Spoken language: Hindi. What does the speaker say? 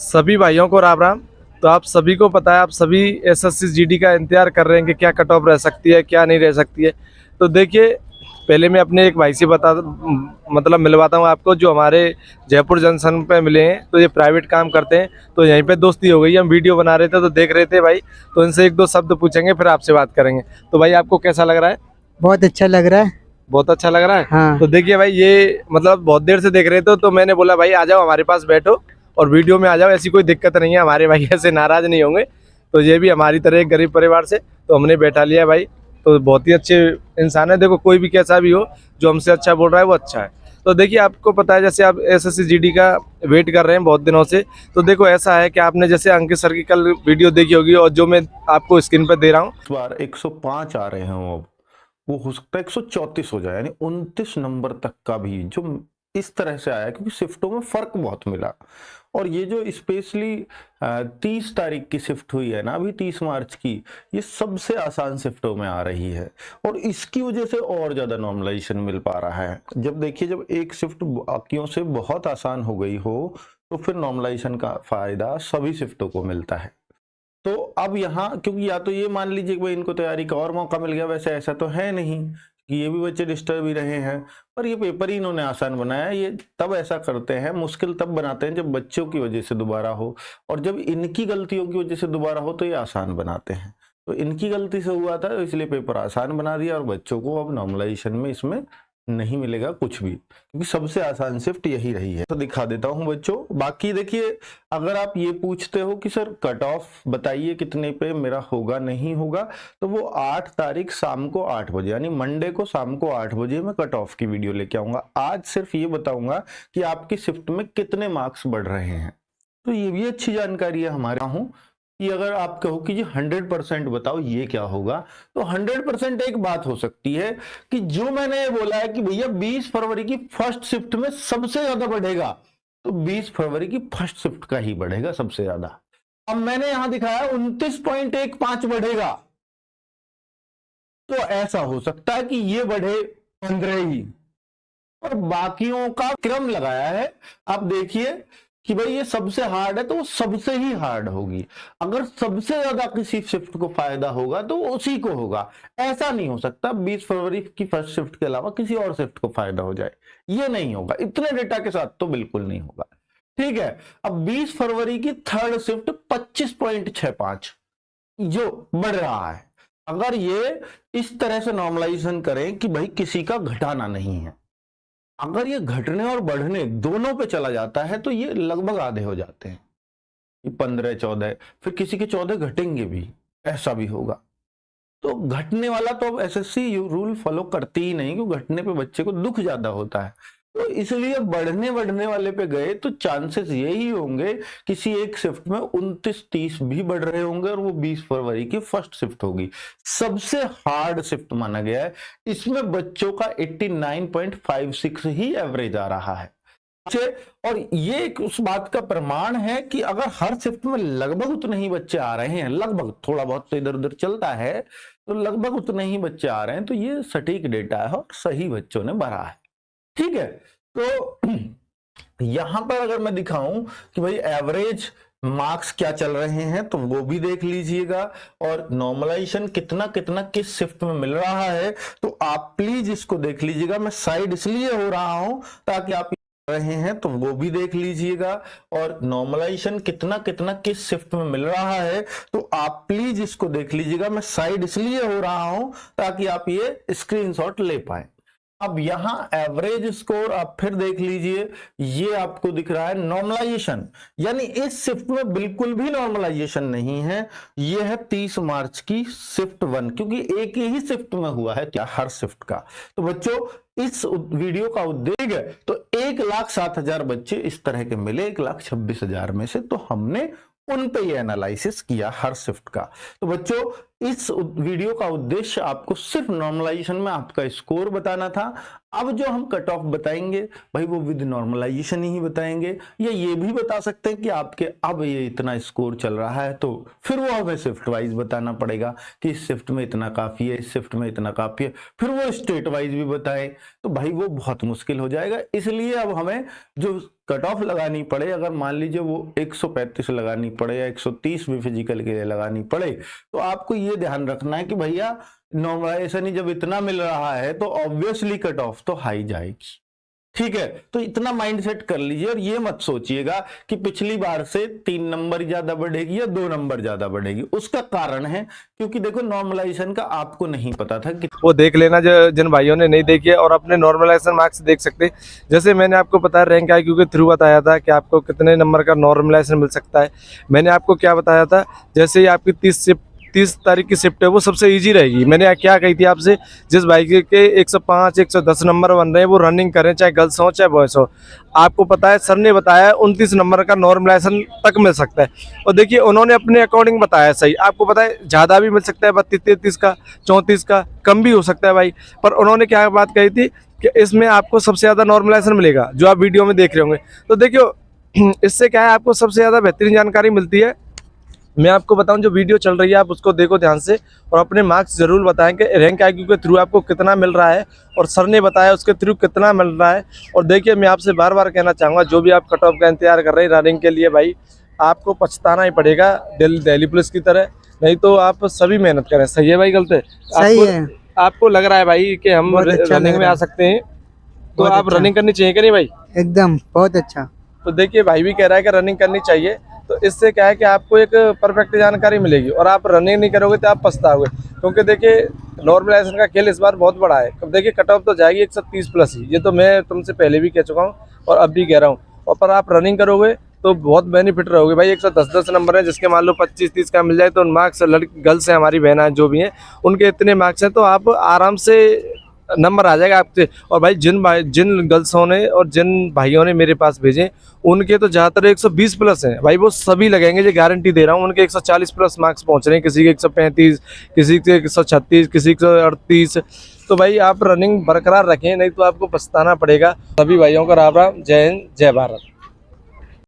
सभी भाइयों को राम राम। तो आप सभी को पता है, आप सभी एसएससी जीडी का इंतजार कर रहे हैं कि क्या कट ऑफ रह सकती है, क्या नहीं रह सकती है। तो देखिए, पहले मैं अपने एक भाई से मतलब मिलवाता हूँ आपको, जो हमारे जयपुर जंक्शन पे मिले हैं। तो ये प्राइवेट काम करते हैं, तो यहीं पे दोस्ती हो गई। हम वीडियो बना रहे थे तो देख रहे थे भाई, तो इनसे एक दो शब्द पूछेंगे, फिर आपसे बात करेंगे। तो भाई, आपको कैसा लग रहा है? बहुत अच्छा लग रहा है। बहुत अच्छा लग रहा है। हाँ। तो देखिए भाई, ये मतलब बहुत देर से देख रहे थे, तो मैंने बोला भाई आ जाओ हमारे पास बैठो और वीडियो में आ जाओ। ऐसी कोई दिक्कत नहीं है, हमारे भाई ऐसे नाराज नहीं होंगे। तो ये भी हमारी तरह एक गरीब परिवार से, तो हमने बैठा लिया भाई। तो बहुत ही अच्छे इंसान है। देखो, कोई भी कैसा भी हो, जो हमसे अच्छा बोल रहा है वो अच्छा है। तो देखिए, आपको पता है, जैसे आप एसएससी जीडी का वेट कर रहे हैं बहुत दिनों से। तो देखो, ऐसा है कि आपने जैसे अंकित सर की कल वीडियो देखी होगी, और जो मैं आपको स्क्रीन पर दे रहा हूँ। इस बार 105 आ रहे हैं वो। अब वो हो सकता है 134 हो जाए, यानी 29 नंबर तक का भी जो इस तरह से आया, क्योंकि शिफ्टों में फर्क बहुत मिला। और ये जो स्पेशली 30 तारीख की शिफ्ट हुई है ना, अभी 30 मार्च की, ये सबसे आसान शिफ्टों में आ रही है। और इसकी वजह से और ज्यादा नॉर्मलाइजेशन मिल पा रहा है। जब देखिए, जब एक शिफ्ट बाकियों से बहुत आसान हो गई हो, तो फिर नॉर्मलाइजेशन का फायदा सभी शिफ्टों को मिलता है। तो अब यहाँ, क्योंकि या तो ये मान लीजिए कि भाई इनको तैयारी का और मौका मिल गया, वैसे ऐसा तो है नहीं कि ये भी बच्चे डिस्टर्ब ही रहे हैं, पर ये पेपर ही इन्होंने आसान बनाया। ये तब ऐसा करते हैं, मुश्किल तब बनाते हैं जब बच्चों की वजह से दोबारा हो, और जब इनकी गलतियों की वजह से दोबारा हो तो ये आसान बनाते हैं। तो इनकी गलती से हुआ था, इसलिए पेपर आसान बना दिया, और बच्चों को अब नॉर्मलाइजेशन में इसमें नहीं मिलेगा कुछ भी, क्योंकि सबसे आसान शिफ्ट यही रही है। तो दिखा देता हूं बच्चों। बाकी देखिए, अगर आप ये पूछते हो कि सर कट ऑफ बताइए कितने पे मेरा होगा नहीं होगा, तो वो 8 तारीख शाम को 8 बजे, यानी मंडे को शाम को 8 बजे मैं कट ऑफ की वीडियो लेके आऊंगा। आज सिर्फ ये बताऊंगा कि आपकी शिफ्ट में कितने मार्क्स बढ़ रहे हैं। तो ये भी अच्छी जानकारी है हमारे हूं कि अगर आप कहो कि जी 100% बताओ ये क्या होगा, तो 100% एक बात हो सकती है कि जो मैंने ये बोला है कि भैया 20 फरवरी की फर्स्ट शिफ्ट में सबसे ज्यादा बढ़ेगा, तो 20 फरवरी की फर्स्ट शिफ्ट का ही बढ़ेगा सबसे ज्यादा। अब मैंने यहां दिखाया 29.15 बढ़ेगा, तो ऐसा हो सकता है कि ये बढ़े 15 ही, और बाकियों का क्रम लगाया है। आप देखिए कि भाई ये सबसे हार्ड है, तो वो सबसे ही हार्ड होगी। अगर सबसे ज्यादा किसी शिफ्ट को फायदा होगा तो उसी को होगा। ऐसा नहीं हो सकता 20 फरवरी की फर्स्ट शिफ्ट के अलावा किसी और शिफ्ट को फायदा हो जाए, ये नहीं होगा। इतने डेटा के साथ तो बिल्कुल नहीं होगा। ठीक है। अब 20 फरवरी की थर्ड शिफ्ट 25.65 जो बढ़ रहा है, अगर ये इस तरह से नॉर्मलाइजेशन करें कि भाई किसी का घटाना नहीं है, अगर ये घटने और बढ़ने दोनों पे चला जाता है तो ये लगभग आधे हो जाते हैं, 15-14, फिर किसी के 14 घटेंगे भी, ऐसा भी होगा। तो घटने वाला तो अब एसएससी रूल फॉलो करती ही नहीं, क्योंकि घटने पे बच्चे को दुख ज्यादा होता है। तो इसलिए बढ़ने वाले पे गए तो चांसेस यही होंगे किसी एक शिफ्ट में 29-30 भी बढ़ रहे होंगे, और वो 20 फरवरी की फर्स्ट शिफ्ट होगी। सबसे हार्ड शिफ्ट माना गया है। इसमें बच्चों का 89.56 ही एवरेज आ रहा है। और ये एक उस बात का प्रमाण है कि अगर हर शिफ्ट में लगभग उतने ही बच्चे आ रहे हैं, लगभग, थोड़ा बहुत तो इधर उधर चलता है, तो लगभग उतने ही बच्चे आ रहे हैं, तो ये सटीक डेटा है और सही बच्चों ने भरा है। ठीक है। तो यहां पर अगर मैं दिखाऊं कि भाई एवरेज मार्क्स क्या चल रहे हैं, तो वो भी देख लीजिएगा, और नॉर्मलाइजेशन कितना कितना किस शिफ्ट में मिल रहा है, तो आप प्लीज इसको देख लीजिएगा। मैं साइड इसलिए हो रहा हूं ताकि आप रहे हैं तो वो भी देख लीजिएगा, और नॉर्मलाइजेशन कितना कितना किस शिफ्ट में मिल रहा है, तो आप प्लीज इसको देख लीजिएगा। मैं साइड इसलिए हो रहा हूं ताकि आप ये स्क्रीनशॉट ले पाए। अब यहां एवरेज स्कोर आप फिर देख लीजिए, ये आपको दिख रहा है नॉर्मलाइजेशन, यानी इस शिफ्ट में बिल्कुल भी नॉर्मलाइजेशन नहीं है। ये है 30 मार्च की शिफ्ट 1, क्योंकि एक ही शिफ्ट में हुआ है क्या, हर शिफ्ट का। तो बच्चों, इस वीडियो का उद्देश्य है, तो 1,07,000 बच्चे इस तरह के मिले 1,26,000 में से, तो हमने उन पे ये एनालिसिस किया हर शिफ्ट का। तो बच्चों, इस वीडियो का उद्देश्य आपको सिर्फ नॉर्मलाइजेशन में आपका स्कोर बताना था। अब जो हम कट ऑफ बताएंगे भाई वो विद नॉर्मलाइजेशन ही बताएंगे, या ये भी बता सकते हैं कि आपके अब ये इतना स्कोर चल रहा है, तो फिर वो हमें शिफ्ट वाइज बताना पड़ेगा कि इस शिफ्ट में इतना काफी है, इस शिफ्ट में इतना काफी है, फिर वो स्टेट वाइज भी बताए, तो भाई वो बहुत मुश्किल हो जाएगा। इसलिए अब हमें जो कट ऑफ लगानी पड़े, अगर मान लीजिए वो 135 लगानी पड़े या 130 भी फिजिकल के लिए लगानी पड़े, तो आपको ये ध्यान रखना है कि भैया नॉर्मलाइजेशन ही जब इतना मिल रहा है तो ऑब्वियसली कट ऑफ तो हाई जाएगी। ठीक है, तो इतना माइंड सेट कर लीजिए और ये मत सोचिएगा कि पिछली बार से 3 नंबर ज्यादा बढ़ेगी या 2 नंबर ज्यादा बढ़ेगी। उसका कारण है क्योंकि देखो नॉर्मलाइजेशन का आपको नहीं पता था कि वो देख लेना जो जिन भाइयों ने नहीं देखी है, और अपने नॉर्मलाइजेशन मार्क्स देख सकते हैं। जैसे मैंने आपको बताया रैंक IQ के थ्रू बताया था कि आपको कितने नंबर का नॉर्मलाइजेशन मिल सकता है। मैंने आपको क्या बताया था, जैसे ही आपकी 30 तारीख की शिफ्ट है वो सबसे इजी रहेगी। मैंने क्या कही थी आपसे, जिस भाई के 105 110 नंबर बन रहे हैं वो रनिंग करें, चाहे गर्ल्स हो चाहे बॉयज हो। आपको पता है सर ने बताया 29 नंबर का नॉर्मलाइजेशन तक मिल सकता है, और देखिए उन्होंने अपने अकॉर्डिंग बताया सही। आपको पता है ज़्यादा भी मिल सकता है, 32-33 का, 34 का, कम भी हो सकता है भाई। पर उन्होंने क्या बात कही थी कि इसमें आपको सबसे ज़्यादा नॉर्मलाइजेशन मिलेगा, जो आप वीडियो में देख रहे होंगे। तो देखियो इससे क्या है, आपको सबसे ज़्यादा बेहतरीन जानकारी मिलती है। मैं आपको बताऊं, जो वीडियो चल रही है आप उसको देखो ध्यान से, और अपने मार्क्स जरूर बताएं कि रैंक IQ के थ्रू आपको कितना मिल रहा है और सर ने बताया उसके थ्रू कितना मिल रहा है। और देखिए मैं आपसे बार बार कहना चाहूँगा, जो भी आप कट ऑफ का इंतजार कर रहे हैं रनिंग के लिए, भाई आपको पछताना ही पड़ेगा दिल्ली पुलिस की तरह, नहीं तो आप सभी मेहनत करें। सही है भाई, गलत है? सही है। आपको लग रहा है भाई कि हम बहुत अच्छा रनिंग लग में रहा आ है। सकते हैं, तो बहुत आप अच्छा। रनिंग करनी चाहिए कि नहीं भाई? एकदम बहुत अच्छा। तो देखिए भाई भी कह रहा है कि रनिंग करनी चाहिए, तो इससे क्या है कि आपको एक परफेक्ट जानकारी मिलेगी, और आप रनिंग नहीं करोगे तो आप पछताओगे। क्योंकि देखिए नॉर्मलाइजेशन का खेल इस बार बहुत बड़ा है। अब देखिए कट ऑफ तो जाएगी 130 प्लस ही, ये तो मैं तुमसे पहले भी कह चुका हूँ और अब भी कह रहा हूँ। और पर आप रनिंग करोगे तो बहुत बेनिफिट रहोगे भाई। 110 नंबर है, जिसके मान लो 25-30 का मिल जाए तो उन मार्क्स, गर्ल्स हैं हमारी बहना जो भी हैं उनके इतने मार्क्स हैं, तो आप आराम से नंबर आ जाएगा आपके। और भाई जिन गर्ल्सों ने और जिन भाइयों ने मेरे पास भेजे, उनके तो ज़्यादातर 120 प्लस हैं भाई, वो सभी लगेंगे, ये गारंटी दे रहा हूँ। उनके 140 प्लस मार्क्स पहुँच रहे हैं, किसी के 135, किसी के 136, किसी के 138। तो भाई आप रनिंग बरकरार रखें, नहीं तो आपको पछताना पड़ेगा। सभी भाइयों का राम राम, जय हिंद, जय भारत।